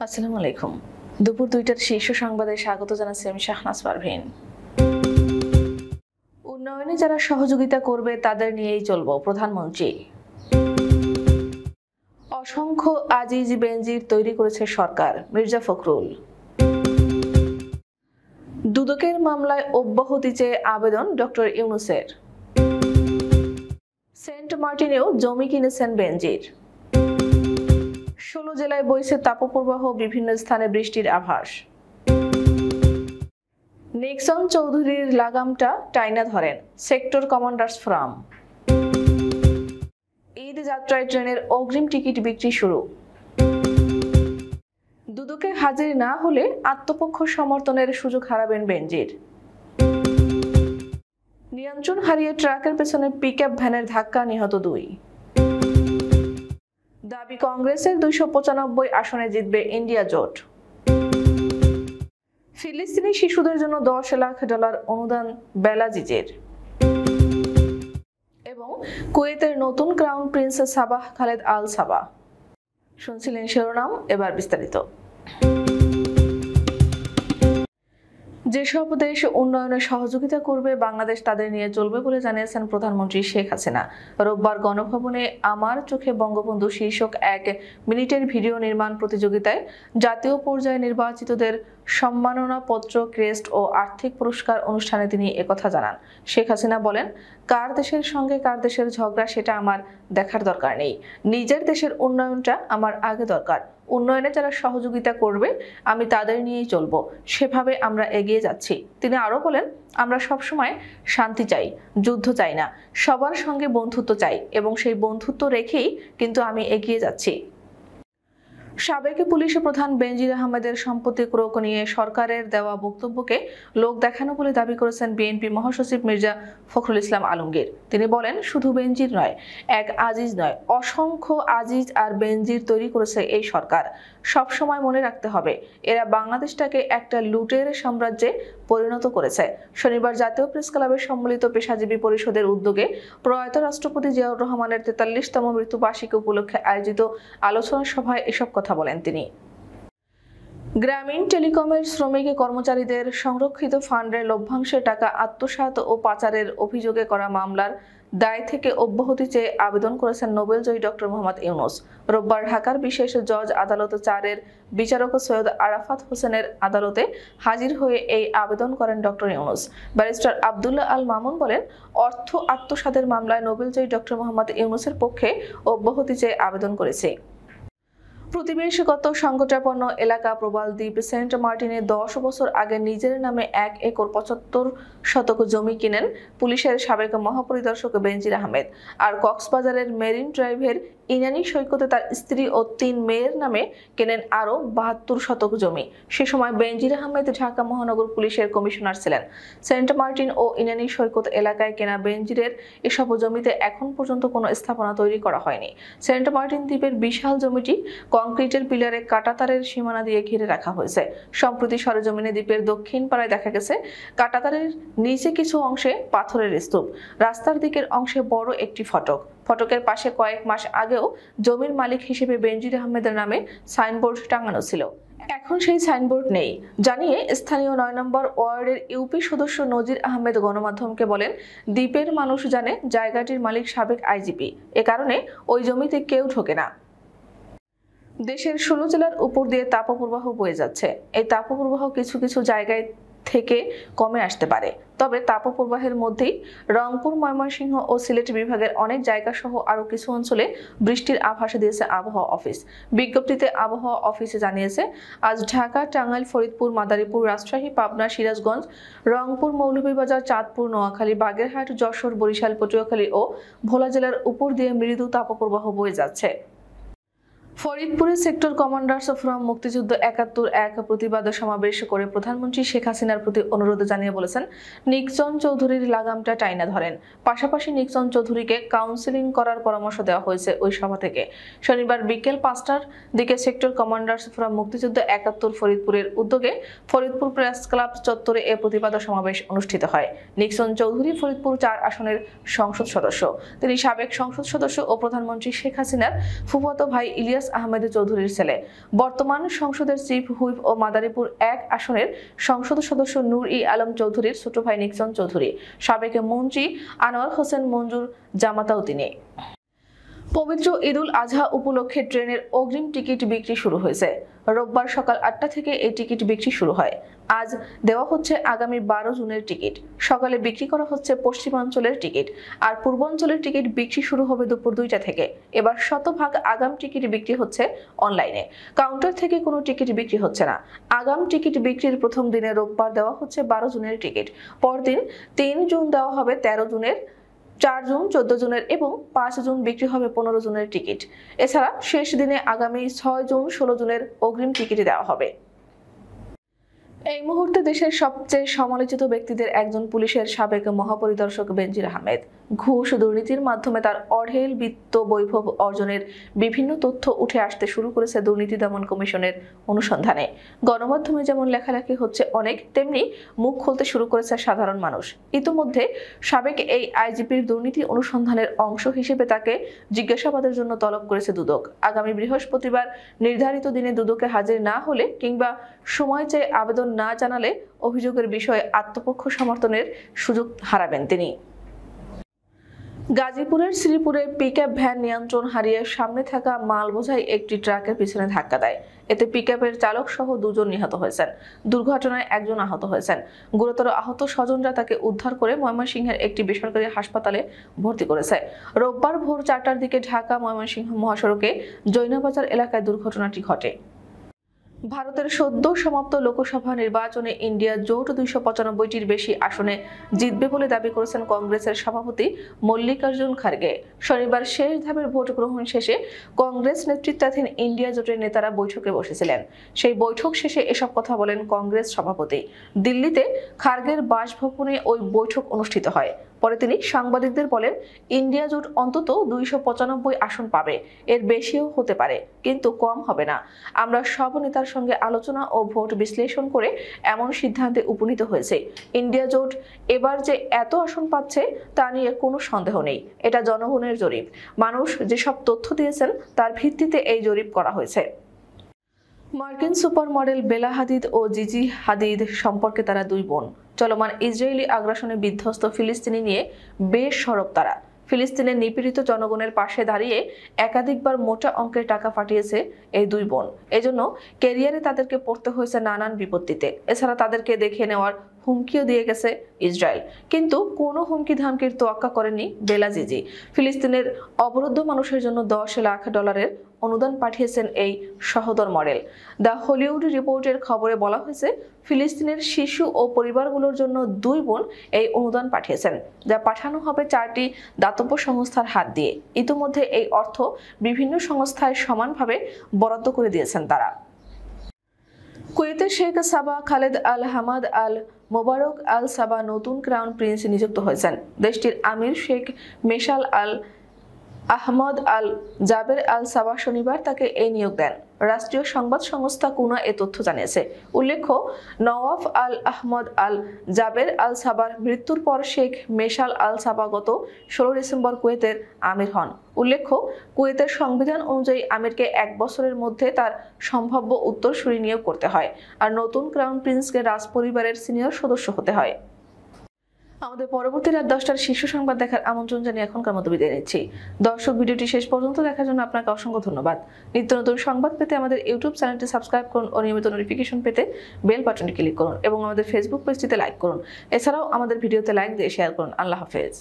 আসসালামু আলাইকুম। দুপুর ২টার শীর্ষ সংবাদে স্বাগত জানাচ্ছি আমি শাহনাজ পারভীন। উন্নয়নে যারা সহযোগিতা করবে তাদের নিয়েই চলব, প্রধানমন্ত্রী। অসংখ্য আজিজ বেনজির তৈরি করেছে সরকার, মির্জা ফখরুল। দুদকের মামলায় অব্যাহতি চেয়ে আবেদন ডক্টর ইউনূসের। সেন্ট মার্টিনেও জমি কিনেছেন বেনজির। ১৬ জেলায় বইছে তাপপ্রবাহ, বিভিন্ন স্থানে বৃষ্টির আভাস। নিক্সন চৌধুরীর লাগামটা টাইনা ধরেন সেক্টর কমান্ডার্স ফোরাম। ঈদ যাত্রায় ট্রেনের অগ্রিম টিকিট বিক্রি শুরু। দুদকে হাজির না হলে আত্মপক্ষ সমর্থনের সুযোগ হারাবেন বেনজির। নিয়ন্ত্রণ হারিয়ে ট্রাকের পেছনে পিকআপ ভ্যানের ধাক্কা, নিহত ২। দাবি কংগ্রেসের ২৯৫ আসনে জিতবে ইন্ডিয়া জোট। ফিলিস্তিনি শিশুদের জন্য $১০ লাখ অনুদান বেলাজিজের। এবং কুয়েতের নতুন crown Prince Saba Khaled Al Sabah. শুনছিলেন শিরোনাম, এবার বিস্তারিত। যেসব দেশ উন্নয়নে সহযোগিতা করবে বাংলাদেশ তাদের নিয়ে চলবে বলে জানিয়েছেন প্রধানমন্ত্রী শেখ হাসিনা। রোববার গণভবনে আমার চোখে বঙ্গবন্ধু শীর্ষক ১ মিনিটের ভিডিও নির্মাণ প্রতিযোগিতায় জাতীয় পর্যায়ে নির্বাচিতদের সম্মাননা পত্র, ক্রেস্ট ও আর্থিক পুরস্কার অনুষ্ঠানে তিনি একথা জানান। শেখ হাসিনা বলেন, কার দেশের সঙ্গে কার দেশের ঝগড়া সেটা আমার দেখার দরকার নেই। নিজের দেশের উন্নয়নটা আমার আগে দরকার। উন্নয়নে যারা সহযোগিতা করবে আমি তাদের নিয়েই চলবো, সেভাবে আমরা এগিয়ে যাচ্ছি। তিনি আরো বলেন, আমরা সবসময় শান্তি চাই, যুদ্ধ চাই না, সবার সঙ্গে বন্ধুত্ব চাই এবং সেই বন্ধুত্ব রেখেই কিন্তু আমি এগিয়ে যাচ্ছি। সাবেক পুলিশ প্রধান বেনজির আহমেদের সম্পত্তি ক্রোক নিয়ে সরকারের দেওয়া বক্তব্যকে লোক দেখানো বলে দাবি করেছেন বিএনপি মহাসচিব মির্জা ফখরুল ইসলাম আলমগীর। তিনি বলেন, শুধু বেনজির নয়, এক আজিজ নয়, অসংখ্য আজিজ আর বেনজির তৈরি করেছে এই সরকার। সবসময় মনে রাখতে হবে, এরা বাংলাদেশটাকে একটা লুটের সাম্রাজ্যে পরিণত করেছে। শনিবার জাতীয় প্রেস ক্লাবের সম্মিলিত পেশাজীবী পরিষদের উদ্যোগে প্রয়াত রাষ্ট্রপতি জিয়াউর রহমানের ৪৩তম মৃত্যুবার্ষিকী উপলক্ষে আয়োজিত আলোচনা সভায় এসব কথা বলেন তিনি। গ্রামীণ টেলিকমের শ্রমিক কর্মচারীদের সংরক্ষিত ফান্ডের লভ্যাংশের টাকা আত্মসাৎ ও পাচারের অভিযোগে করা মামলার দায় থেকে অব্যাহতি চেয়ে আবেদন করেছেন নোবেলজয়ী ডক্টর মোহাম্মদ ইউনূস। রোববার ঢাকার বিশেষ জজ আদালত ৪-এর বিচারক সৈয়দ আরাফাত হোসেনের আদালতে হাজির হয়ে এই আবেদন করেন ডক্টর ইউনূস। ব্যারিস্টার আব্দুল্লাহ আল মামুন বলেন, অর্থ আত্মসাতের মামলায় নোবেলজয়ী ডক্টর মোহাম্মদ ইউনূসের পক্ষে অব্যাহতি চেয়ে আবেদন করেছে। প্রতিবেশগত সংকটাপন্ন এলাকা প্রবাল দ্বীপ সেন্ট মার্টিনে ১০ বছর আগে নিজের নামে ১ একর ৭৫ শতক জমি কিনেন পুলিশের সাবেক মহাপরিদর্শক বেনজির আহমেদ। আর কক্সবাজারের মেরিন ড্রাইভের ইনানী সৈকতে তার স্ত্রী ও ৩ মেয়ের নামে কেনেন আরও ৭২ শতক জমি। সে সময় বেনজির আহমেদ ঢাকা মহানগর পুলিশের কমিশনার ছিলেন। সেন্ট মার্টিন ও ইনানী সৈকত এলাকায় কেনা বেনজিরের এসব জমিতে এখন পর্যন্ত কোনো স্থাপনা তৈরি করা হয়নি। সেন্ট মার্টিন দ্বীপের বিশাল জমিটি কংক্রিটের পিলারে কাঁটাতারের সীমানা দিয়ে ঘিরে রাখা হয়েছে। সম্প্রতি সরেজমিনে দ্বীপের দক্ষিণ পাড়ায় দেখা গেছে কাঁটাতারের নিচে কিছু অংশে পাথরের স্তূপ, রাস্তার দিকের অংশে বড় একটি ফটক। ফটকের পাশে কয়েক মাস আগেও জমির মালিক হিসেবে বেনজির আহমেদের নামে সাইনবোর্ড টাঙানো ছিল। এখন সেই সাইনবোর্ড নেই জানিয়ে স্থানীয় ৯ নম্বর ওয়ার্ডের ইউপি সদস্য নজির আহমেদ গণমাধ্যমকে বলেন, দ্বীপের মানুষ জানে জায়গাটির মালিক সাবেক আইজিপি, এ কারণে ওই জমিতে কেউ ঢোকে না। দেশের ১৬ জেলার উপর দিয়ে তাপপ্রবাহ বয়ে যাচ্ছে। এই তাপপ্রবাহ কিছু কিছু জায়গায় থেকে কমে আসতে পারে, তবে তাপপ্রবাহের মধ্যেই রংপুর, ময়মনসিংহ ও সিলেট বিভাগের অনেক জায়গা সহ আরও কিছু অঞ্চলে বৃষ্টির আভাস দিয়েছে আবহাওয়া অফিস। বিজ্ঞপ্তিতে আবহাওয়া অফিসে জানিয়েছে, আজ ঢাকা, টাঙ্গাইল, ফরিদপুর, মাদারীপুর, রাজশাহী, পাবনা, সিরাজগঞ্জ, রংপুর, মৌলভীবাজার, চাঁদপুর, নোয়াখালী, বাগেরহাট, যশোর, বরিশাল, পটুয়াখালী ও ভোলা জেলার উপর দিয়ে মৃদু তাপপ্রবাহ বয়ে যাচ্ছে। ফরিদপুরে সেক্টর কমান্ডার্স ফোরাম মুক্তিযুদ্ধ ৭১ প্রতিবাদ সমাবেশ করে প্রধানমন্ত্রী শেখ হাসিনার প্রতি অনুরোধ জানিয়ে বলেছেন, নিক্সন চৌধুরীর লাগামটা টাইনা ধরেন। পাশাপাশি নিক্সন চৌধুরীকে কাউন্সেলিং করার পরামর্শ দেওয়া হয়েছে ওই সভা থেকে। শনিবার বিকেল ৫টার দিকে সেক্টর কমান্ডার্স ফোরাম মুক্তিযুদ্ধ ৭১ ফরিদপুরের উদ্যোগে ফরিদপুর প্রেস ক্লাব চত্বরে এ প্রতিবাদ সমাবেশ অনুষ্ঠিত হয়। নিক্সন চৌধুরী ফরিদপুর ৪ আসনের সংসদ সদস্য। তিনি সাবেক সংসদ সদস্য ও প্রধানমন্ত্রী শেখ হাসিনার ফুফাতো ভাই ইলিয়াস আহমেদ চৌধুরীর ছেলে। বর্তমান সংসদের চিফ হুইপ ও মাদারীপুর 1 আসনের সংসদ সদস্য নূর-ই-আলম চৌধুরীর ছোট ভাই নিক্সন চৌধুরী। সাবেক মন্ত্রী আনোয়ার হোসেন মঞ্জুর জামাতাও তিনি। পবিত্র ঈদুল আজহা উপলক্ষে ট্রেনের অগ্রিম টিকিট বিক্রি শুরু হয়েছে। রোববার সকাল 8টা থেকে এই টিকিট বিক্রি শুরু হয়। আজ দেওয়া হচ্ছে আগামী 12 জুনের টিকিট। সকালে বিক্রি করা হচ্ছে পশ্চিমাঞ্চলের টিকিট, আর পূর্বাঞ্চলের টিকিট বিক্রি শুরু হবে দুপুর 2টা থেকে। এবার শতভাগ আগাম টিকিট বিক্রি হচ্ছে অনলাইনে। কাউন্টার থেকে কোনো টিকিট বিক্রি হচ্ছে না। আগাম টিকিট বিক্রির প্রথম দিনে রোববার দেওয়া হচ্ছে 12 জুনের টিকিট। পরদিন 3 জুন দেওয়া হবে 13 জুনের, 4 জুন 14 জুনের এবং 5 জুন বিক্রি হবে 15 জুনের টিকিট। এছাড়া শেষ দিনে আগামী 6 জুন 16 জুনের অগ্রিম টিকিট দেওয়া হবে। এই মুহূর্তে দেশের সবচেয়ে সমালোচিত ব্যক্তিদের একজন পুলিশের সাবেক মহাপরিদর্শক বেনজির আহমেদ। ঘুষ দুর্নীতির মাধ্যমে তার অঢেল বিত্ত বৈভব অর্জনের বিভিন্ন তথ্য উঠে আসতে শুরু করেছে দুর্নীতি দমন কমিশনের অনুসন্ধানে। গণমাধ্যমে যেমন লেখালেখি হচ্ছে অনেক, তেমনি মুখ খুলতে শুরু করেছে সাধারণ মানুষ। ইতিমধ্যে সাবেক এই আইজিপির দুর্নীতি অনুসন্ধানের অংশ হিসেবে তাকে জিজ্ঞাসাবাদের জন্য তলব করেছে দুদক। আগামী বৃহস্পতিবার নির্ধারিত দিনে দুদকে হাজির না হলে কিংবা সময় চেয়ে আবেদন না জানালে অভিযোগের বিষয়ে আত্মপক্ষ সমর্থনের সুযোগ হারাবেন তিনি। গাজীপুরের শ্রীপুরে পিকআপ ভ্যান নিয়ন্ত্রণ হারিয়ে সামনে থাকা মাল বোঝাই একটি ট্রাকের পিছনে ধাক্কা দেয়। এতে পিকআপের চালক সহ 2 জন নিহত হয়েছেন। দুর্ঘটনায় 1 জন আহত হয়েছেন। গুরুতর আহত স্বজনরা তাকে উদ্ধার করে ময়মনসিংহের একটি বেসরকারি হাসপাতালে ভর্তি করেছে। রোববার ভোর 4টার দিকে ঢাকা ময়মনসিংহ মহাসড়কে জৈনাবাজার এলাকায় দুর্ঘটনাটি ঘটে। ভারতের সদ্য সমাপ্ত লোকসভা নির্বাচনে ইন্ডিয়া জোট 295টির বেশি আসনে জিতবে বলে দাবি করেছেন কংগ্রেসের সভাপতি মল্লিকার্জুন খার্গে। শনিবার শেষ ধাপের ভোট গ্রহণ শেষে কংগ্রেস নেতৃত্বাধীন ইন্ডিয়া জোটের নেতারা বৈঠকে বসেছিলেন। সেই বৈঠক শেষে এসব কথা বলেন কংগ্রেস সভাপতি। দিল্লিতে খার্গের বাসভবনে ওই বৈঠক অনুষ্ঠিত হয়। পরে তিনি সাংবাদিকদের বলেন, ইন্ডিয়া জোট অন্তত 295 আসন পাবে, এর বেশিও হতে পারে, কিন্তু কম হবে না। আমরা সব নেতার সঙ্গে আলোচনা ও ভোট বিশ্লেষণ করে এমন সিদ্ধান্তে উপনীত হয়েছে। ইন্ডিয়া জোট এবার যে এত আসন পাচ্ছে তা নিয়ে কোনো সন্দেহ নেই। এটা জনগণের জরিপ। মানুষ যেসব তথ্য দিয়েছেন তার ভিত্তিতে এই জরিপ করা হয়েছে। মার্কিন সুপার মডেল বেলা হাদিদ ও জিজি হাদিদ সম্পর্কে তারা 2 বোন। চলমান ইসরায়েলি আগ্রাসনে বিধ্বস্ত ফিলিস্তিনি নিয়ে বেশ সরব তারা। ফিলিস্তিনের নিপীড়িত জনগণের পাশে দাঁড়িয়ে একাধিকবার মোটা অঙ্কের টাকা পাঠিয়েছে এই 2 বোন। এজন্য ক্যারিয়ারে তাদেরকে পড়তে হয়েছে নানান বিপত্তিতে। এছাড়া তাদেরকে দেখে নেওয়ার হুমকিও দিয়ে গেছে ইসরায়েল, কিন্তু কোনো হুমকি ধামকির তোয়াক্কা করেনি বেলা জিজি। ফিলিস্তিনের অবরুদ্ধ মানুষের জন্য $10 লাখ অনুদান পাঠিয়েছেন এই সহোদর মডেল। দ্য হলিউড রিপোর্টের খবরে বলা হয়েছে, ফিলিস্তিনের শিশু ও পরিবারগুলোর জন্য 2 বোন এই অনুদান পাঠিয়েছেন, যা পাঠানো হবে 4টি দাতব্য সংস্থার হাত দিয়ে। ইতিমধ্যে এই অর্থ বিভিন্ন সংস্থায় সমানভাবে বরাদ্দ করে দিয়েছেন তারা। কুয়েতের শেখ সাবা খালেদ আল হামাদ আল মোবারক আল সাবা নতুন ক্রাউন প্রিন্স নিযুক্ত হয়েছেন। দেশটির আমির শেখ মেশাল আল আহমদ আল জাবের আল সাবা শনিবার তাকে এই নিয়োগ দেন। রাষ্ট্রীয় সংবাদ সংস্থা কুনা এ তথ্য জানিয়েছে। উল্লেখ্য, নওয়াফ আল আহমদ আল জাবের আল সাবার মৃত্যুর পর শেখ মেশাল আল সাবা গত 16 ডিসেম্বর কুয়েতের আমির হন। উল্লেখ্য, কুয়েতের সংবিধান অনুযায়ী আমিরকে 1 বছরের মধ্যে তার সম্ভাব্য উত্তরসূরি নিয়োগ করতে হয়, আর নতুন ক্রাউন প্রিন্সকে রাজপরিবারের সিনিয়র সদস্য হতে হয়। আমাদের পরবর্তী রাত 10টার শীর্ষ সংবাদ দেখার আমন্ত্রণ জানিয়ে এখনকার মতো বিদায় নিচ্ছি। দর্শক, ভিডিওটি শেষ পর্যন্ত দেখার জন্য আপনাকে অসংখ্য ধন্যবাদ। নিত্য নতুন সংবাদ পেতে আমাদের ইউটিউব চ্যানেলটি সাবস্ক্রাইব করুন ও নিয়মিত নোটিফিকেশন পেতে বেল বাটনটি ক্লিক করুন এবং আমাদের ফেসবুক পেজটিতে লাইক করুন। এছাড়াও আমাদের ভিডিওতে লাইক দিয়ে শেয়ার করুন। আল্লাহ হাফেজ।